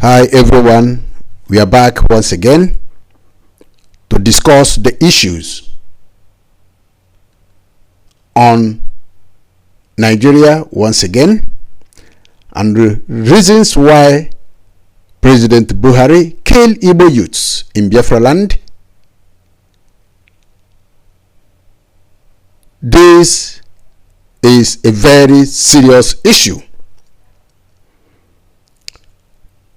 Hi everyone, we are back once again to discuss the issues on Nigeria once again and the reasons why President Buhari killed Igbo youths in Biafra land. This is a very serious issue.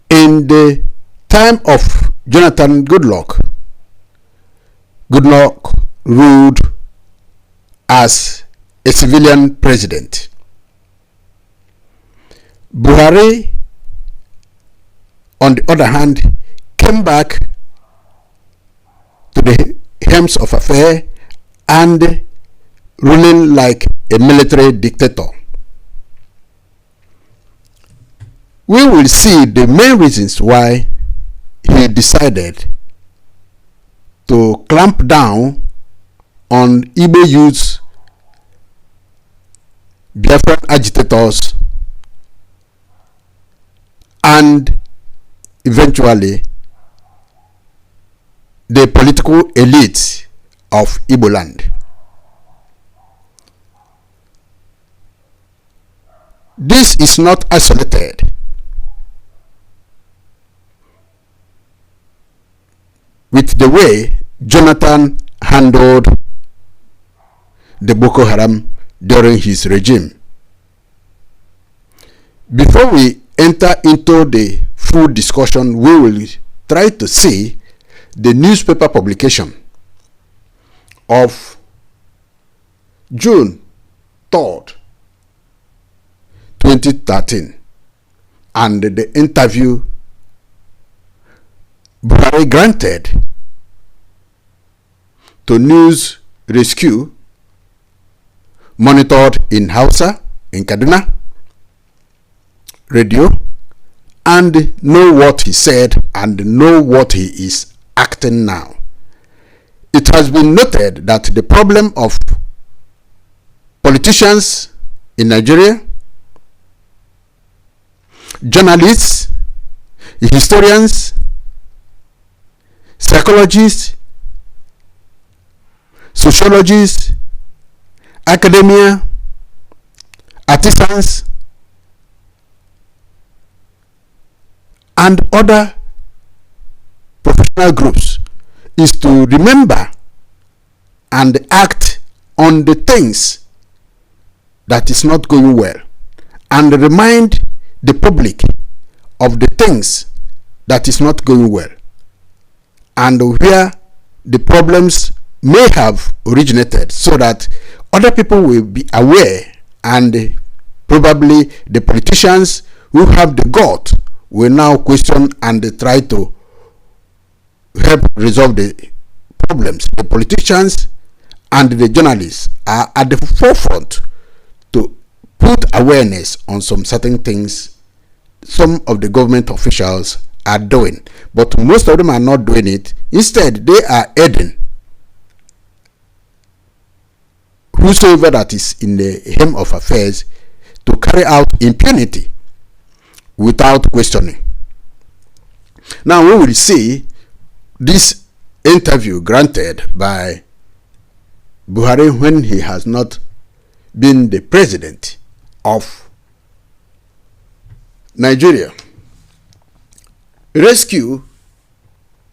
In the time of Jonathan Goodluck ruled as a civilian president. Buhari, on the other hand, came back to the helms of affairs and ruling like a military dictator. We will see the main reasons why he decided to clamp down on Igbo youths, Biafran agitators, and eventually the political elite of Igbo land. This is not isolated. With the way Jonathan handled the Boko Haram during his regime. Before we enter into the full discussion, we will try to see the newspaper publication of June 3rd, 2013, and the interview Buhari granted to News Rescue, monitored in Hausa, in Kaduna, radio, and know what he said and know what he is acting now. It has been noted that the problem of politicians in Nigeria, journalists, historians, psychologists, sociologists, academia, artisans, and other professional groups is to remember and act on the things that is not going well and remind the public of the things that is not going well and where the problems may have originated, so that other people will be aware, and probably the politicians who have the gut will now question and try to help resolve the problems. The politicians and the journalists are at the forefront to put awareness on some certain things some of the government officials are doing, but most of them are not doing it. Instead, they are aiding whosoever that is in the helm of affairs to carry out impunity without questioning. Now we will see this interview granted by Buhari when he has not been the president of Nigeria. Rescue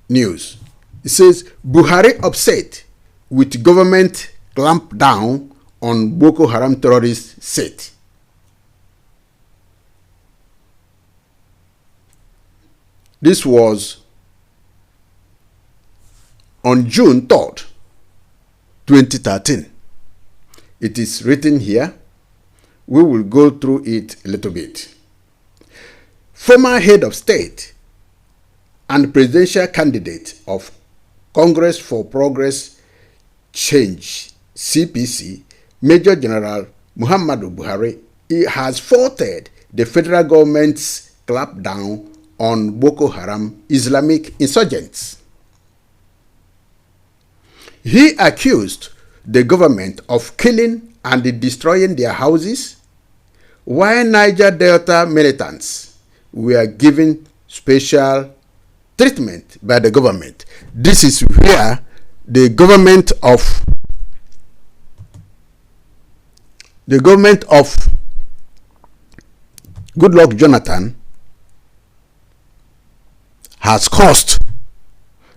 News. It says Buhari upset with government clamp down on Boko Haram terrorists set. This was on June 3rd, 2013. It is written here. We will go through it a little bit. Former head of state and presidential candidate of Congress for Progress Change, CPC, Major General Muhammadu Buhari, he has faulted the federal government's clampdown on Boko Haram Islamic insurgents. He accused the government of killing and destroying their houses, while Niger Delta militants were given special treatment by the government. This is where the government of Goodluck Jonathan has caused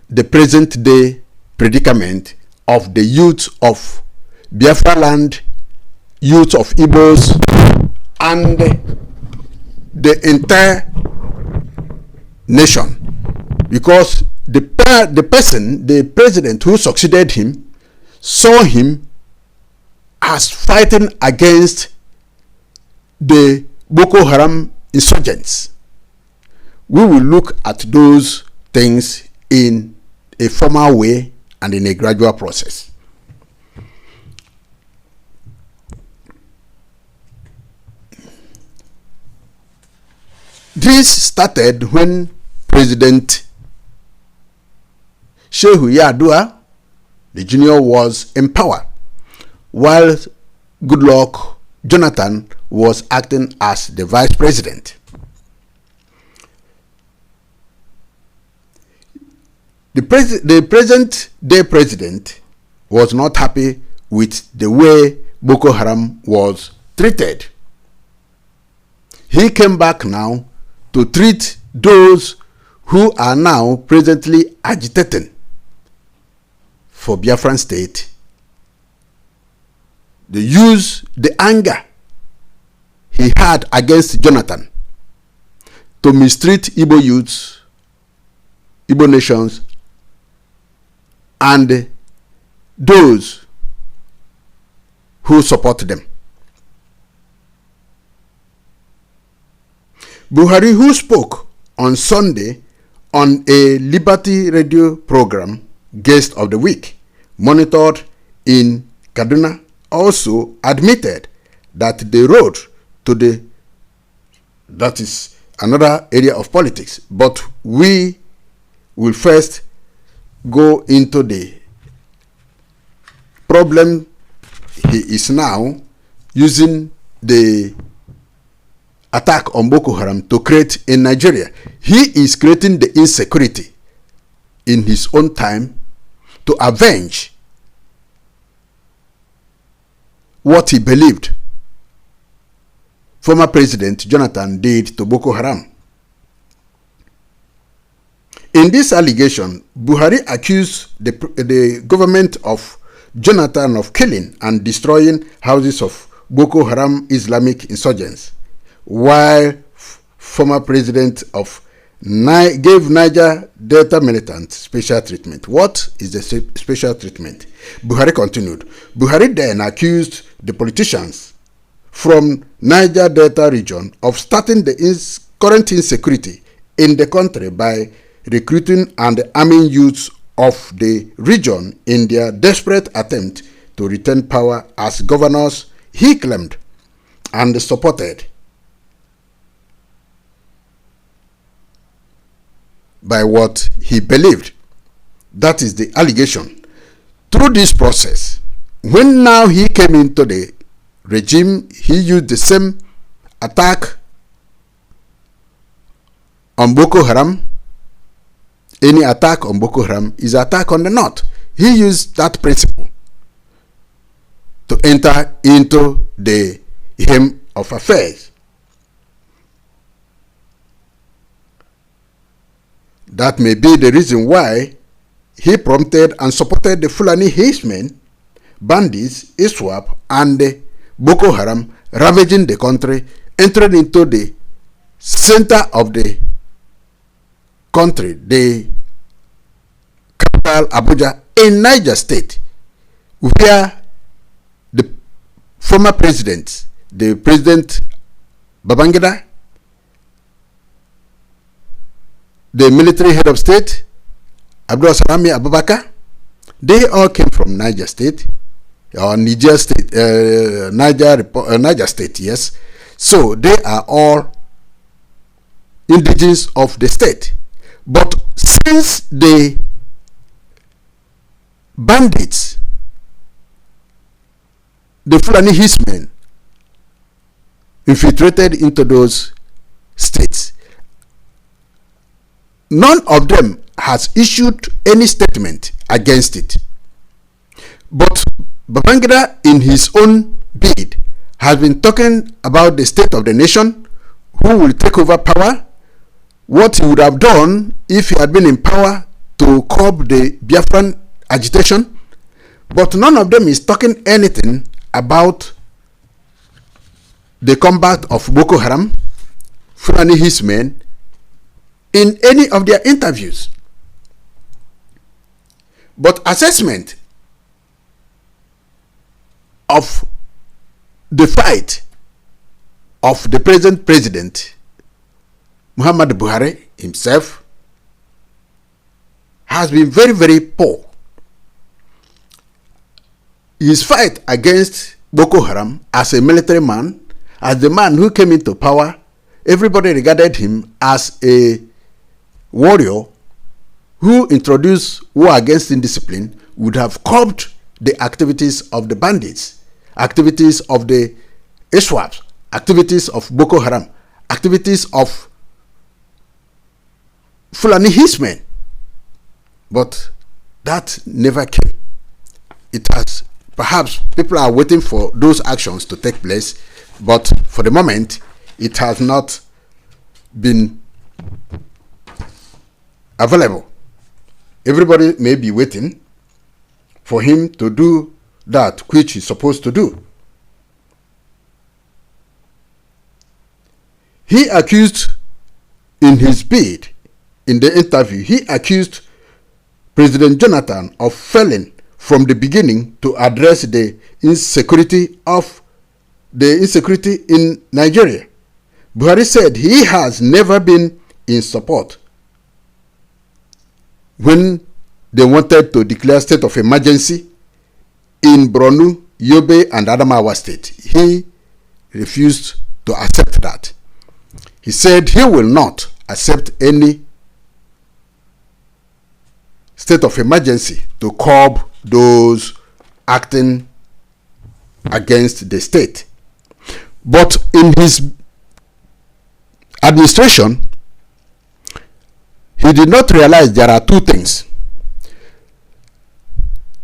the present day predicament of the youth of Biafra land, youth of Igbos, and the entire nation, because the president who succeeded him saw him as fighting against the Boko Haram insurgents. We will look at those things in a formal way and in a gradual process. This started when President Shehu Yadua, the junior, was in power, while Goodluck Jonathan was acting as the vice president. The present day president was not happy with the way Boko Haram was treated. He came back now to treat those who are now presently agitating for Biafran state. They use the anger he had against Jonathan to mistreat Igbo youths, Igbo nations, and those who support them. Buhari, who spoke on Sunday on a Liberty Radio program, Guest of the Week, monitored in Kaduna, also admitted that the road to that is another area of politics, but we will first go into the problem he is now using the attack on Boko Haram to create in Nigeria. He is creating the insecurity in his own time to avenge what he believed former President Jonathan did to Boko Haram. In this allegation, Buhari accused the government of Jonathan of killing and destroying houses of Boko Haram Islamic insurgents, while former president gave Niger Delta militants special treatment. What is the special treatment? Buhari continued. Buhari then accused the politicians from Niger Delta region of starting the current insecurity in the country by recruiting and arming youths of the region in their desperate attempt to retain power as governors, he claimed, and supported by what he believed. That is the allegation. Through this process, when now he came into the regime, he used the same attack on Boko Haram. Any attack on Boko Haram is an attack on the north. He used that principle to enter into the hem of affairs. That may be the reason why he prompted and supported the Fulani Hismen, bandits, ISWAP, and the Boko Haram ravaging the country, entering into the center of the country, the capital Abuja, in Niger State, where the former president, the President Babangida, the military head of state, Abdul Salami Abubakar, they all came from Niger State, or Niger State, Niger State, yes. So they are all indigenous of the state. But since the bandits, the Fulani Hismen, infiltrated into those states, none of them has issued any statement against it. But Babangida, in his own bid, has been talking about the state of the nation, who will take over power, what he would have done if he had been in power to curb the Biafran agitation. But none of them is talking anything about the combat of Boko Haram, Fulani his men, in any of their interviews. But assessment of the fight of the present president, Muhammad Buhari himself, has been very, very poor. His fight against Boko Haram as a military man, as the man who came into power, everybody regarded him as a warrior who introduced war against indiscipline, would have curbed the activities of the bandits, activities of the ISWAPs, activities of Boko Haram, activities of Fulani Hismen. But that never came. It has, perhaps people are waiting for those actions to take place, but for the moment, it has not been available. Everybody may be waiting for him to do that which he's supposed to do. He accused, in his bid, in the interview, he accused President Jonathan of failing from the beginning to address the insecurity in Nigeria. Buhari said he has never been in support when they wanted to declare state of emergency in Borno, Yobe, and Adamawa state. He refused to accept that. He said he will not accept any state of emergency to curb those acting against the state. But in his administration, he did not realize there are two things.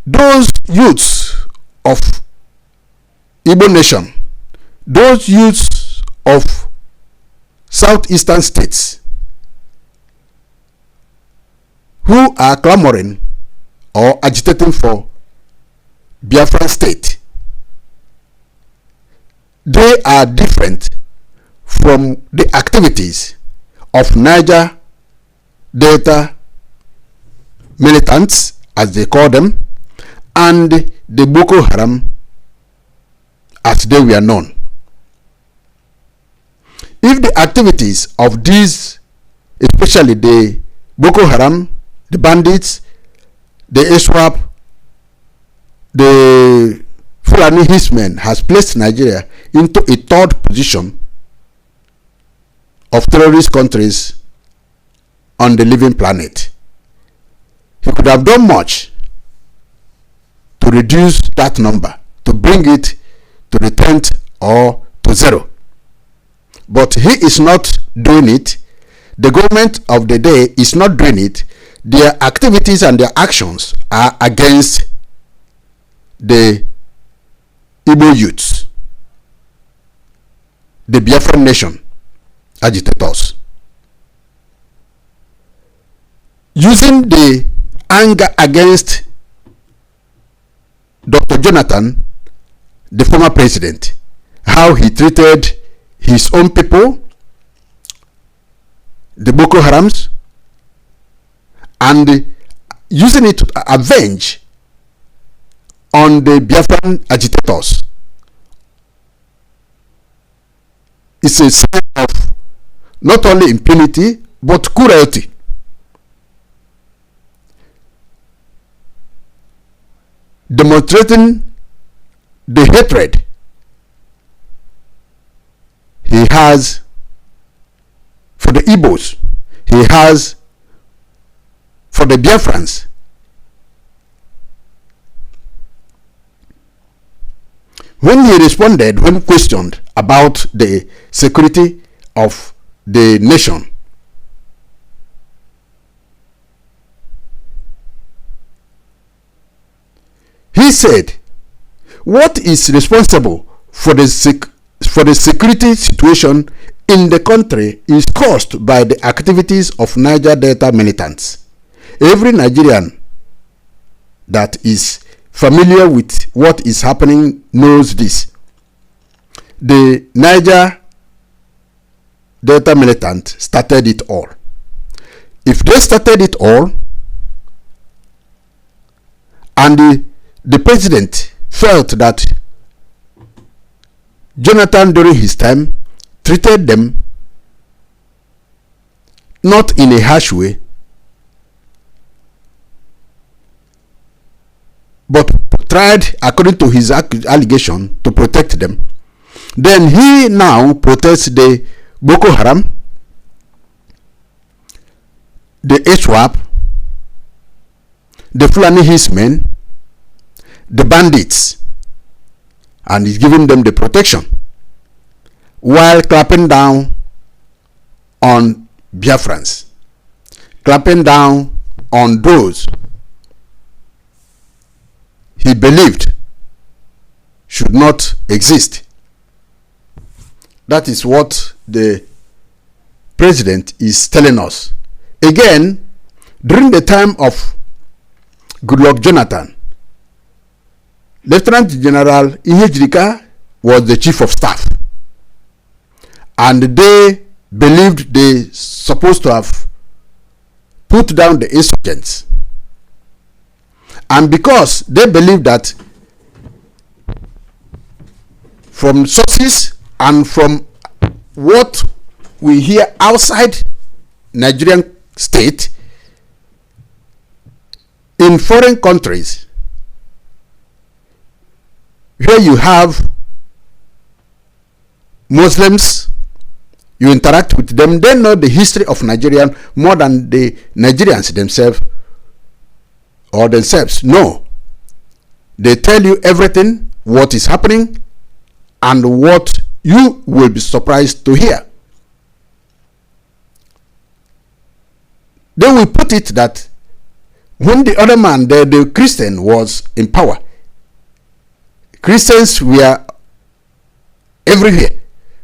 Those youths of Igbo nation, those youths of southeastern states who are clamoring or agitating for Biafran state, they are different from the activities of Niger Delta militants, as they call them, and the Boko Haram, as they were known. If the activities of these, especially the Boko Haram, the bandits, the ISWAP, the Fulani Hismen, has placed Nigeria into a third position of terrorist countries on the living planet, he could have done much to reduce that number, to bring it to the 10th or to 0. But he is not doing it. The government of the day is not doing it. Their activities and their actions are against the Igbo youths, the Biafran nation agitators. Using the anger against Dr. Jonathan, the former president, how he treated his own people, the Boko Harams, and using it to avenge on the Biafran agitators. It's a sign of not only impunity but cruelty. Demonstrating the hatred he has for the Igbos, he has for the Biafrans. When he responded, when questioned about the security of the nation, said, what is responsible for the security situation in the country is caused by the activities of Niger Delta militants. Every Nigerian that is familiar with what is happening knows this. The Niger Delta militant started it all. If they started it all, and the president felt that Jonathan during his time treated them not in a harsh way, but tried, according to his allegation, to protect them, then he now protects the Boko Haram, the HWAP, the Fulani Hismen, the bandits, and is giving them the protection, while clapping down on Biafrans, clapping down on those he believed should not exist. That is what the president is telling us. Again, during the time of Goodluck Jonathan, Lieutenant General Ihejirika was the chief of staff, and they believed they supposed to have put down the insurgents. And because they believed that from sources and from what we hear outside Nigerian state, in foreign countries where you have Muslims, you interact with them, they know the history of Nigerian more than the Nigerians themselves or themselves know. They tell you everything, what is happening, and what you will be surprised to hear. They will put it that when the other man, the Christian, was in power, Christians were everywhere.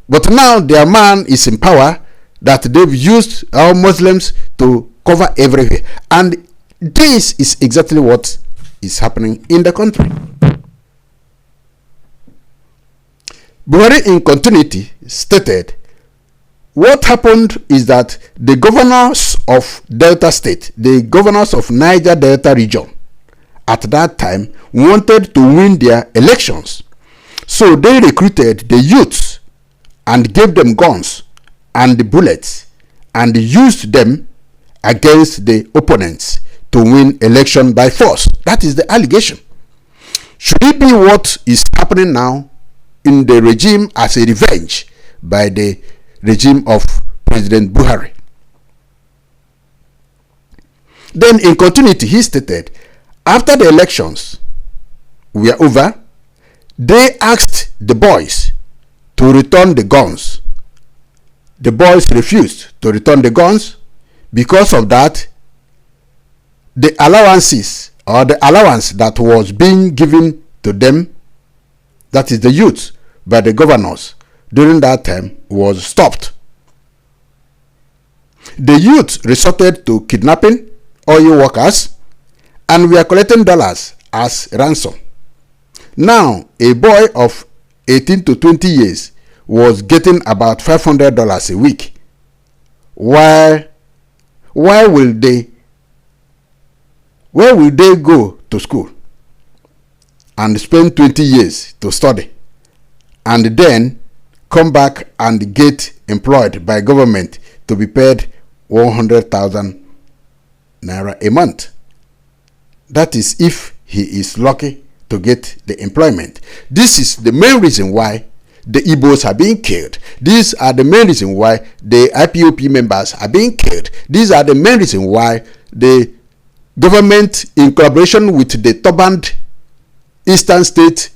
But now their man is in power, that they've used our Muslims to cover everywhere. And this is exactly what is happening in the country. Buhari, in continuity, stated, what happened is that the governors of Delta State, the governors of Niger Delta region, at that time wanted to win their elections. So they recruited the youths and gave them guns and bullets and used them against the opponents to win election by force. That is the allegation. Should it be what is happening now in the regime as a revenge by the regime of President Buhari? Then in continuity, he stated, after the elections were over, they asked the boys to return the guns. The boys refused to return the guns. Because of that, the allowances or the allowance that was being given to them, that is the youth, by the governors during that time, was stopped. The youth resorted to kidnapping oil workers and were collecting dollars as ransom. Now, a boy of 18 to 20 years was getting about $500 a week. Why will they go to school and spend 20 years to study and then come back and get employed by government to be paid 100,000 naira a month? That is if he is lucky to get the employment. This is the main reason why the Igbos are being killed. These are the main reason why the IPOP members are being killed. These are the main reason why the government, in collaboration with the turbaned eastern state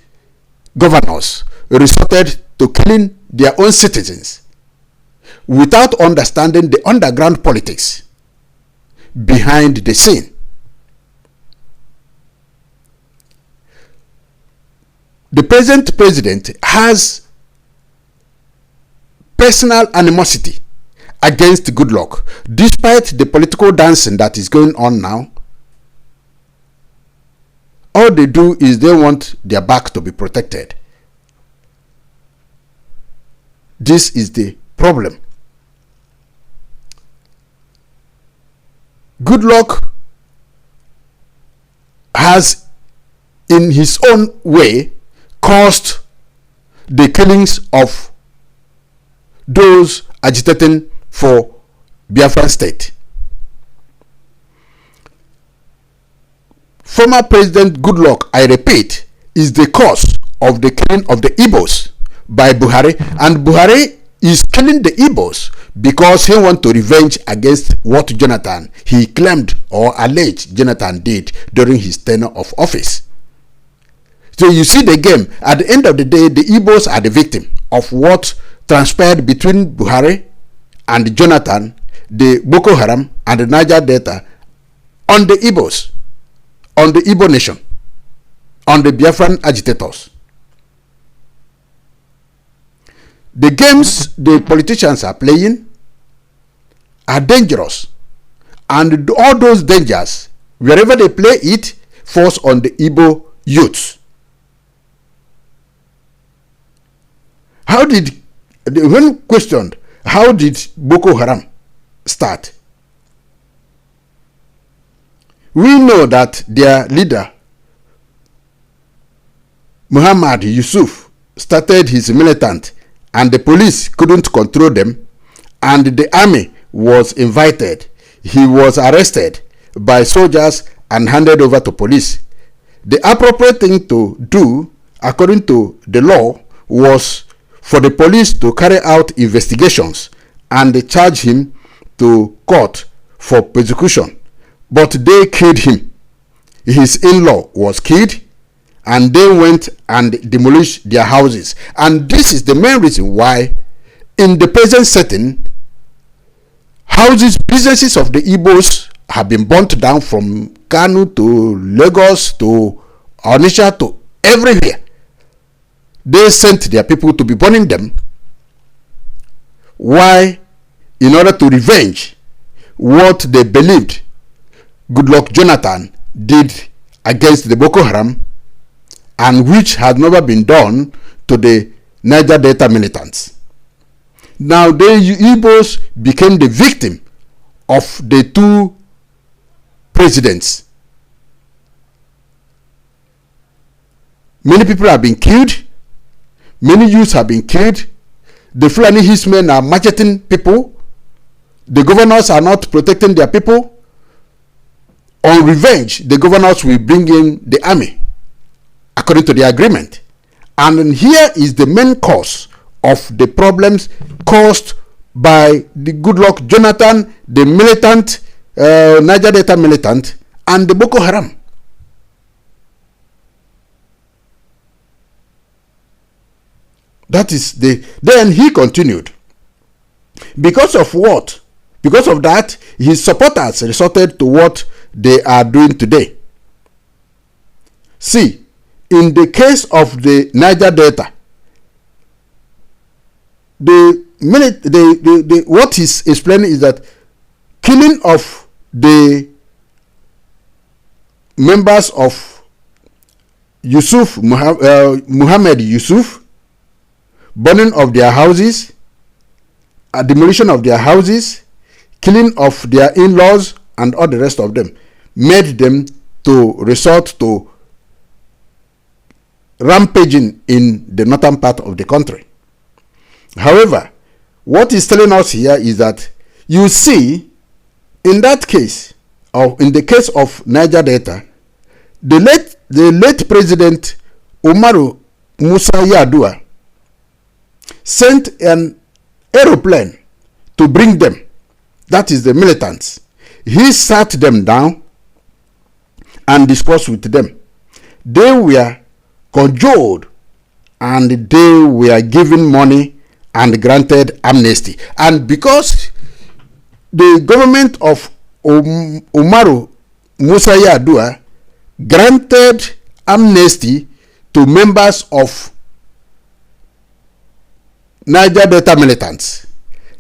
governors, resorted to killing their own citizens without understanding the underground politics behind the scene. the present president has personal animosity against Goodluck, despite the political dancing that is going on now. All they do is they want their back to be protected. This is the problem. Goodluck has, in his own way, caused the killings of those agitating for Biafran state. Former President Goodluck, I repeat, is the cause of the killing of the Igbos by Buhari, and Buhari is killing the Igbos because he wants to revenge against what Jonathan, he claimed or alleged Jonathan did during his tenure of office. So you see the game. At the end of the day, the Igbos are the victim of what transpired between Buhari and Jonathan, the Boko Haram and the Niger Delta, on the Igbos, on the Igbo nation, on the Biafran agitators. The games the politicians are playing are dangerous, and all those dangers, wherever they play it, falls on the Igbo youths. How did, when questioned, how did Boko Haram start? We know that their leader, Muhammad Yusuf, started his militant, and the police couldn't control them, and the army was invited. He was arrested by soldiers and handed over to police. The appropriate thing to do, according to the law, was for the police to carry out investigations and charge him to court for persecution. But they killed him. His in-law was killed, and they went and demolished their houses. And this is the main reason why, in the present setting, houses, businesses of the Igbos have been burnt down from Kano to Lagos to Onitsha to everywhere. They sent their people to be burning them. Why? In order to revenge what they believed Goodluck Jonathan did against the Boko Haram, and which had never been done to the Niger Delta militants. Now the Igbos became the victim of the two presidents. Many people have been killed. Many youths have been killed. The Fulani Hismen are macheting people. The governors are not protecting their people. On revenge, the governors will bring in the army, according to the agreement. And here is the main cause of the problems caused by the Goodluck Jonathan, the militant, Niger Delta militant, and the Boko Haram. That is the, then he continued. Because of what? Because of that, his supporters resorted to what they are doing today. See, in the case of the Niger Delta, what he's explaining is that killing of the members of Muhammad Yusuf, burning of their houses, demolition of their houses, killing of their in-laws, and all the rest of them, made them to resort to rampaging in the northern part of the country. However, what he's telling us here is that you see, in that case, or in the case of Niger Delta, the late President Umaru Musa Yar'Adua sent an aeroplane to bring them, that is the militants. He sat them down and discussed with them. They were cajoled and they were given money and granted amnesty. And because the government of Umaru Musa Yar'Adua granted amnesty to members of Niger Delta militants.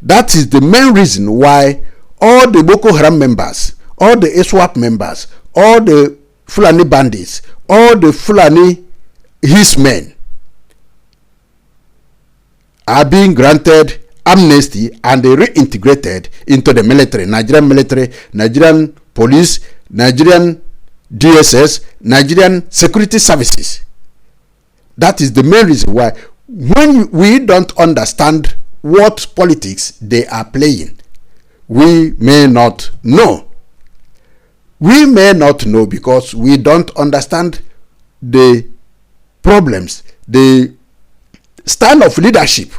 That is the main reason why all the Boko Haram members, all the ISWAP members, all the Fulani bandits, all the Fulani his men are being granted amnesty and they reintegrated into the military, Nigerian police, Nigerian DSS, Nigerian security services. That is the main reason why, when we don't understand what politics they are playing, we may not know. We may not know because we don't understand the problems, the style of leadership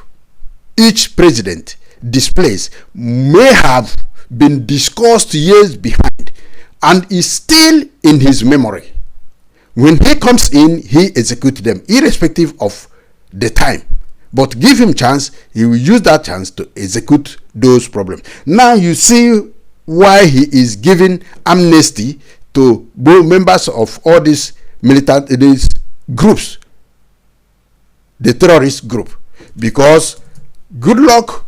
each president displays may have been discussed years behind and is still in his memory. When he comes in, he executes them irrespective of the time. But give him chance, he will use that chance to execute those problems. Now you see why he is giving amnesty to members of all these militant these groups, the terrorist group, because Goodluck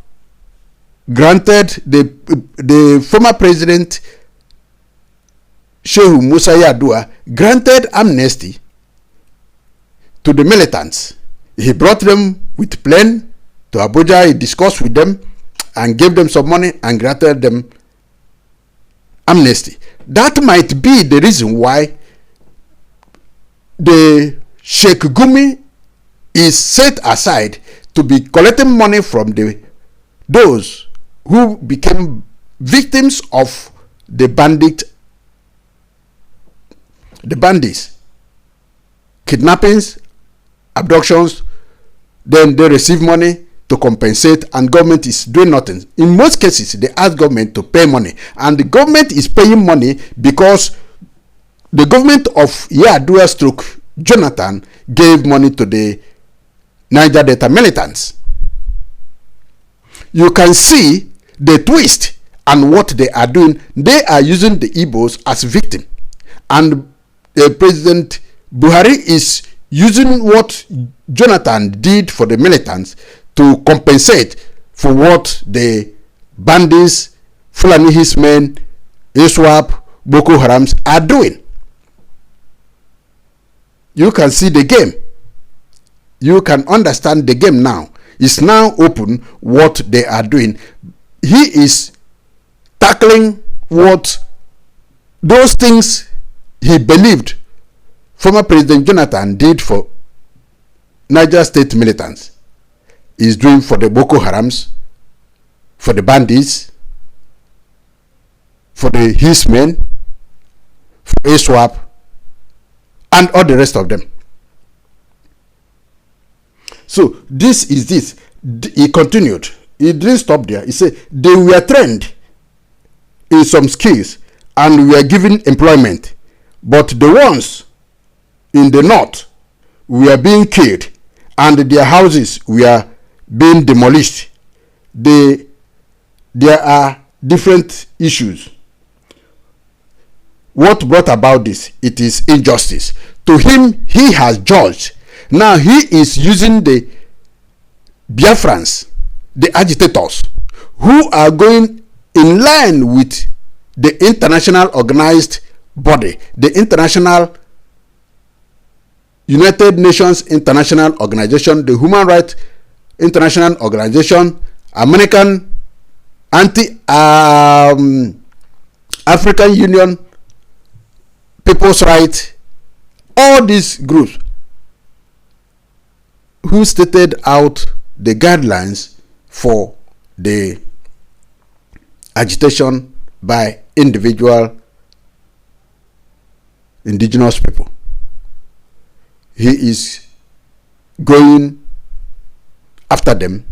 granted the former president Shehu Musa Yar'Adua granted amnesty to the militants. He brought them with plane to Abuja. He discussed with them and gave them some money and granted them amnesty. That might be the reason why the Sheikh Gumi is set aside to be collecting money from those who became victims of the bandits, kidnappings, abductions. Then they receive money to compensate, and government is doing nothing. In most cases, they ask government to pay money, and the government is paying money because the government of Yar'Adua stroke Jonathan gave money to the Niger Delta militants. You can see the twist and what they are doing. They are using the Igbos as victim, and President Buhari is using what Jonathan did for the militants to compensate for what the bandits, Fulani Hismen, ISWAP, Boko Harams are doing. You can see the game. You can understand the game now. It's now open what they are doing. He is tackling what those things he believed former President Jonathan did for Niger State militants. He's doing for the Boko Harams, for the bandits, for the Hismen, for ISWAP, and all the rest of them. So this is this. He continued. He didn't stop there. He said they were trained in some skills and were given employment, but the ones in the north were being killed and their houses were being demolished. There are different issues. What brought about this? It is injustice. To him, he has judged. Now he is using the Biafrans, the agitators, who are going in line with the international organized body, the international United Nations International Organization, the Human Rights International Organization, American African Union, People's Rights, all these groups who stated out the guidelines for the agitation by individual indigenous people. He is going after them.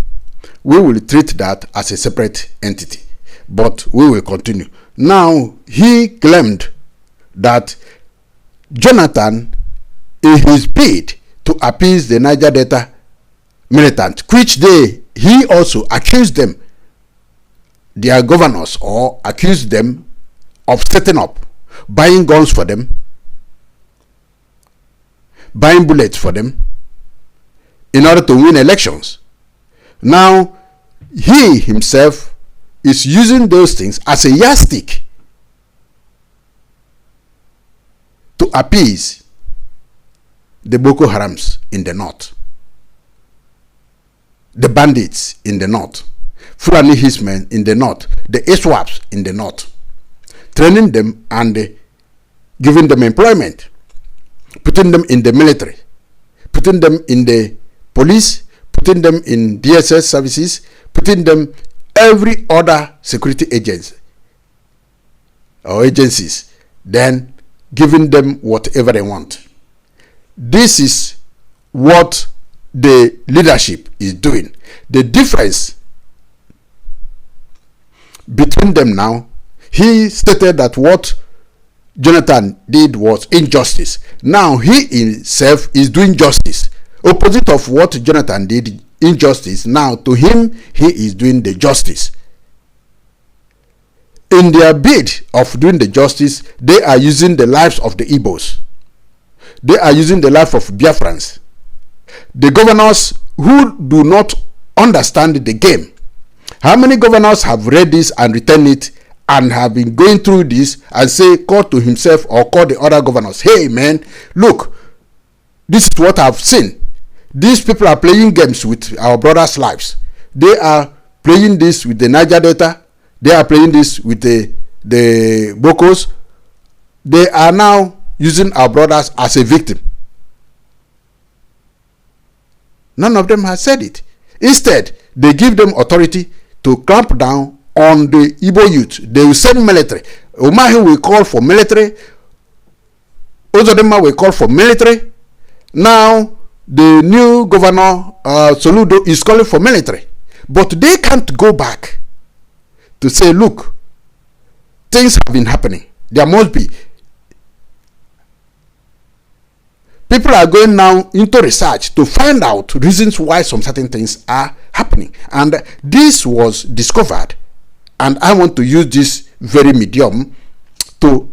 We will treat that as a separate entity, but we will continue. Now, he claimed that Jonathan, in his bid to appease the Niger Delta militant, which he also accused them, their governors, or accused them of setting up, buying guns for them, buying bullets for them in order to win elections. Now, he himself is using those things as a yardstick to appease the Boko Harams in the north, the bandits in the north, Fulani Hismen in the north, the ISWAPs in the north, training them and giving them employment, putting them in the military, putting them in the police, putting them in DSS services, putting them every other security agency or agencies, then giving them whatever they want. This is what the leadership is doing. The difference between them now, he stated that what Jonathan did was injustice. Now he himself is doing justice. Opposite of what Jonathan did, injustice. Now to him, he is doing the justice. In their bid of doing the justice, they are using the lives of the Igbos. They are using the life of Biafrans. The governors who do not understand the game. How many governors have read this and written it and have been going through this and say, call to himself or call the other governors, hey man, look, this is what I've seen. These people are playing games with our brothers' lives. They are playing this with the Niger Delta. They are playing this with the Bokos. They are now using our brothers as a victim. None of them has said it. Instead, they give them authority to clamp down on the Igbo youth. They will send military. Umahi will call for military. Ozodema will call for military. Now, the new governor, Soludo, is calling for military. But they can't go back to say, look, things have been happening. There must be. People are going now into research to find out reasons why some certain things are happening. And this was discovered. And I want to use this very medium to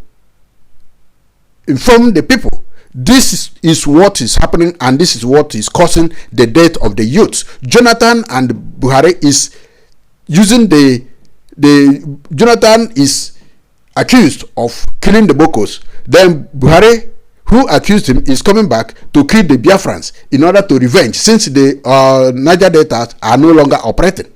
inform the people. This is what is happening, and this is what is causing the death of the youths. Jonathan and Buhari is using Jonathan is accused of killing the Bokos. Then Buhari, who accused him, is coming back to kill the Biafrans in order to revenge, since the Niger Deltas are no longer operating.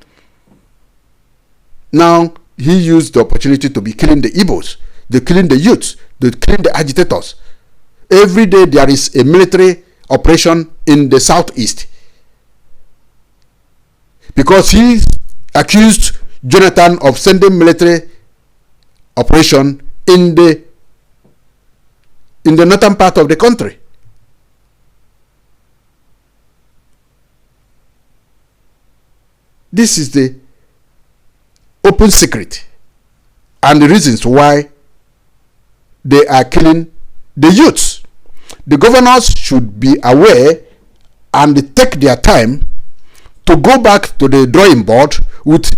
Now he used the opportunity to be killing the Igbos, killing the youths, killing the agitators. Every day there is a military operation in the southeast, because he accused Jonathan of sending military operation in the northern part of the country. This is the open secret and the reasons why they are killing the youths. The governors should be aware and take their time to go back to the drawing board with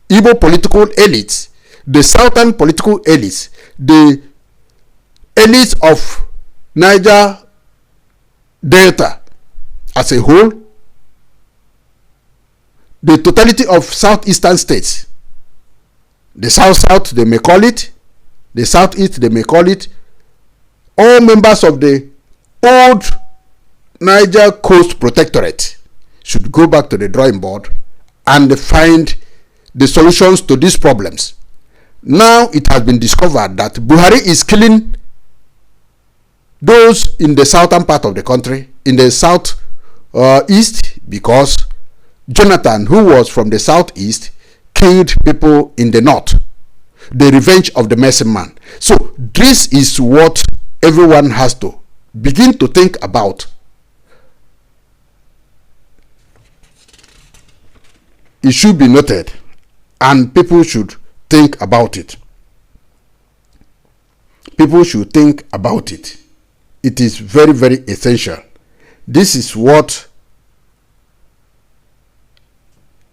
Igbo political elites, the southern political elites, the elites of Niger Delta as a whole, the totality of southeastern states, the south they may call it, the southeast they may call it, all members of the old Niger Coast Protectorate should go back to the drawing board and find the solutions to these problems. Now it has been discovered that Buhari is killing those in the southern part of the country, in the south east, because Jonathan, who was from the southeast, killed people in the north. The revenge of the medicine man. So this is what everyone has to begin to think about. It should be noted, and people should think about it. People should think about it. It is very, very essential. This is what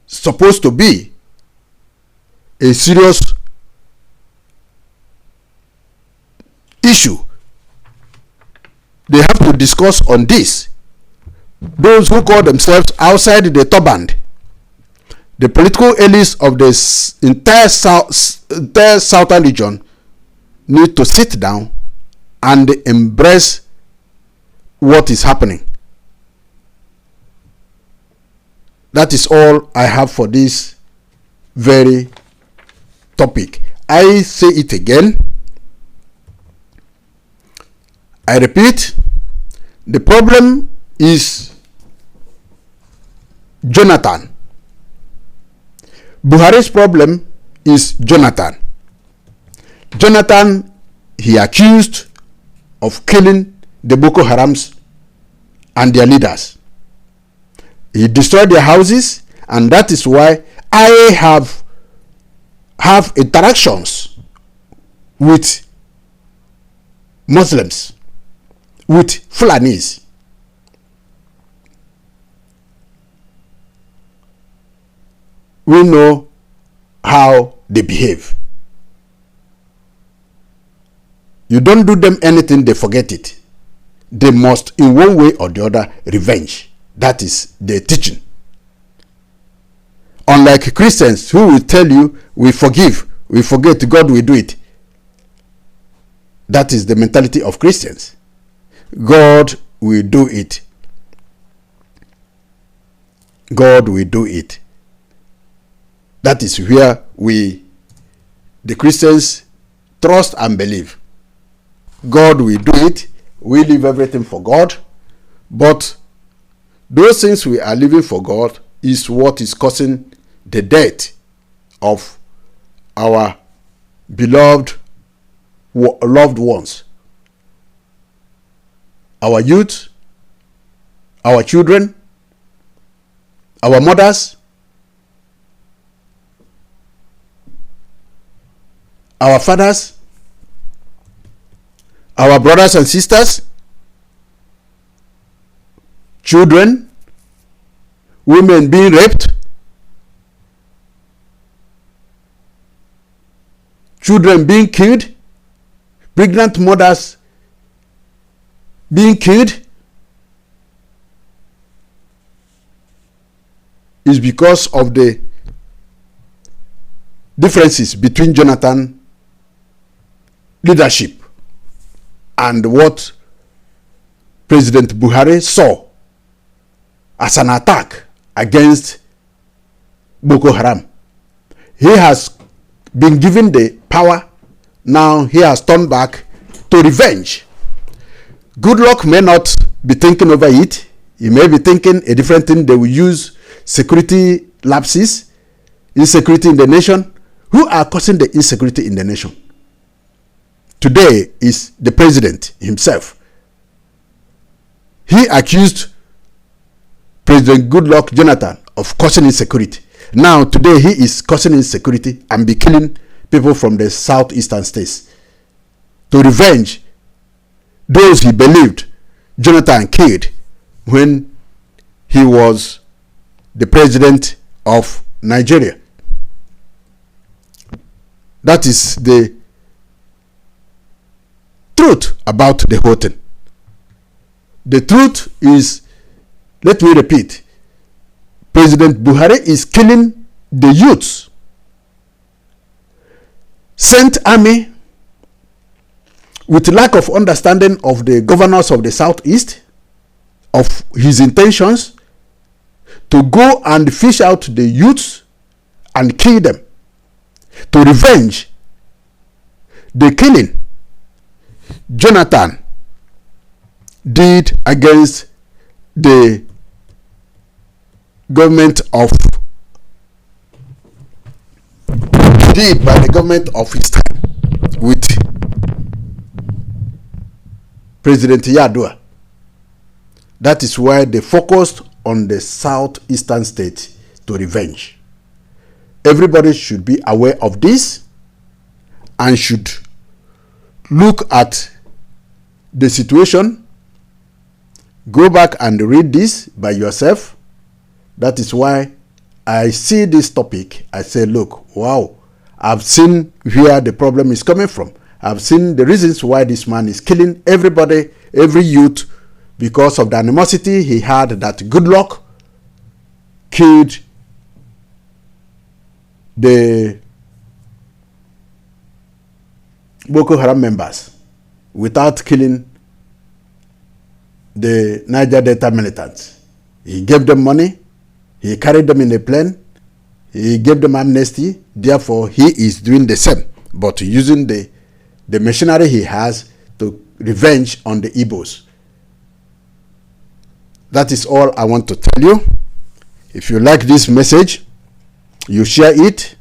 supposed to be a serious issue. They have to discuss on this. Those who call themselves outside the turban, the political elites of the entire southern region, need to sit down and embrace what is happening. That is all I have for this very topic. I say it again. I repeat, the problem is Jonathan. Buhari's problem is Jonathan. Jonathan, he accused of killing the Boko Harams and their leaders. He destroyed their houses, and that is why I have interactions with Muslims, with Fulanis. We know how they behave. You don't do them anything, they forget it. They must, in one way or the other, revenge. That is their teaching. Unlike Christians who will tell you, we forgive, we forget, God will do it. That is the mentality of Christians. God will do it. God will do it. That is where we, the Christians, trust and believe. God will do it. We leave everything for God. But those things we are living for God is what is causing the death of our beloved loved ones. Our youth, our children, our mothers, our fathers, our brothers and sisters, children, women being raped, children being killed, pregnant mothers being killed, is because of the differences between Jonathan leadership and what President Buhari saw as an attack against Boko Haram. He has been given the power. Now he has turned back to revenge. Goodluck may not be thinking over it. He may be thinking a different thing. They will use security lapses, insecurity in the nation. Who are causing the insecurity in the nation? Today is the president himself. He accused President Goodluck Jonathan of causing insecurity. Now, today, he is causing insecurity and be killing people from the southeastern states to revenge those he believed Jonathan killed when he was the president of Nigeria. That is the truth about the whole thing. The truth is, let me repeat, President Buhari is killing the youths. Sent army with lack of understanding of the governors of the southeast, of his intentions, to go and fish out the youths and kill them, to revenge the killing Jonathan did against the government of his time with President Yadua. That is why they focused on the southeastern state to revenge. Everybody should be aware of this and should look at the situation. Go back and read this by yourself. That is why I see this topic. I say, look, wow, I've seen where the problem is coming from. I've seen the reasons why this man is killing everybody, every youth, because of the animosity he had that Goodluck killed the Boko Haram members without killing the Niger Delta militants. He gave them money, he carried them in a plane, he gave them amnesty. Therefore, he is doing the same, but using the machinery he has to revenge on the Igbos. That is all I want to tell you. If you like this message, you share it,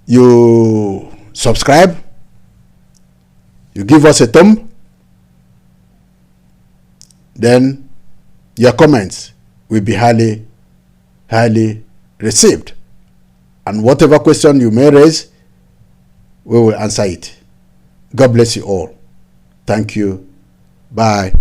you subscribe, you give us a thumb, then your comments will be highly received. And whatever question you may raise, we will answer it. God bless you all. Thank you. Bye.